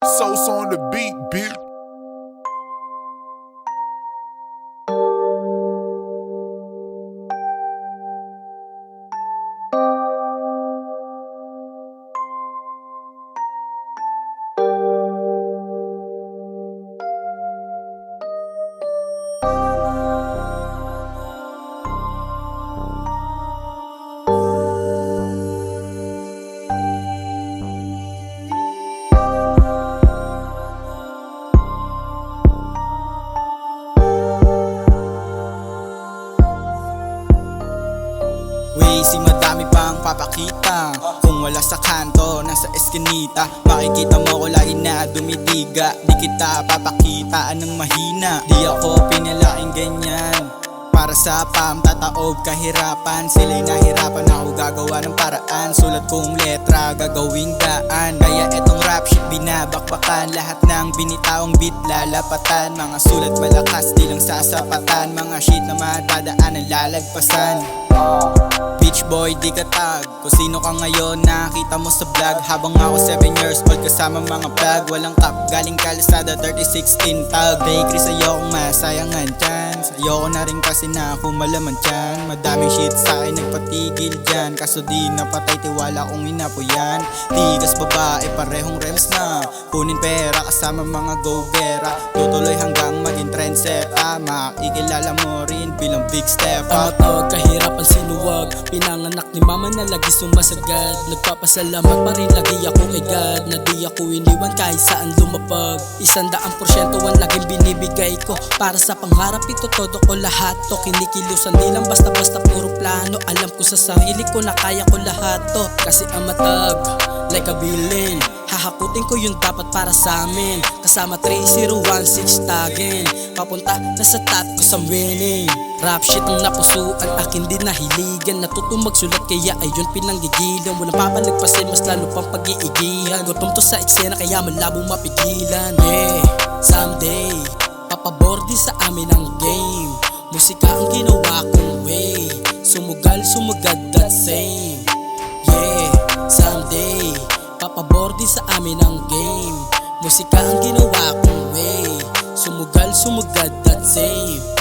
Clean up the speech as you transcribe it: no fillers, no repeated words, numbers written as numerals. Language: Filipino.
Sauce on the beat, bitch. Si madami pang papakita. Kung wala sa kanto, nasa eskinita. Makikita mo ko lagi na dumidiga. Di kita papakitaan ng mahina. Di ako pinalaking ganyan. Para sa pamtataob kahirapan. Sila'y nahirapan, ako gagawa ng paraan. Sulat kong letra, gagawing daan. Kaya etong rap shit binabakbakan. Lahat ng binitaong beat lalapatan. Mga sulat malakas, di lang sasapatan. Mga shit na madadaan ang lalagpasan. Beach boy, di ka tag. Kung sino ka ngayon, nakita mo sa vlog. Habang ako 7 years old kasama mga vlog. Walang cap, galing Kalisada 3016 tag. Bakery sa'yo kung masayangan chance. Ayoko na rin kasi na ako malaman dyan. Madaming shit sa'kin nagpatigil dyan. Kaso di napatay tiwala kong inapo yan. Tigas babae, parehong rems na. Kunin pera kasama mga go-gera. Tutuloy hanggang maging trendseta. Makikilala mo rin bilang big step up. Tamatawag kahirapan sinuwag. Pinanganak ni mama na lagi sumasagad. Nagpapasalamat pa rin lagi ako kay God. Na di ako iniwan kahit saan lumapag. 100% ang laging binibigay ko. Para sa pangarap ito todo ko lahat to. Kinikilusan di lang basta-basta puro plano. Alam ko sa sarili ko na kaya ko lahat to. Kasi ang matag like a villain. Hahakutin ko yung dapat para sa amin. Kasama 3016 tagin. Papunta na sa top ko sa winning. Rap shit ang napusuan, akin din nahiligan. Natutong magsulat kaya ayun pinanggigilan. Walang papalagpasin, mas lalo pang pag-iigihan. Gutom to sa eksena kaya malabong mapigilan. Yeah, someday papabordi sa amin ang game. Musika ang ginawa kong way. Sumugal, sumugad, that same. Yeah, someday papabordi sa amin ang game. Musika ang ginawa kong way. Sumugal, sumugad, that same.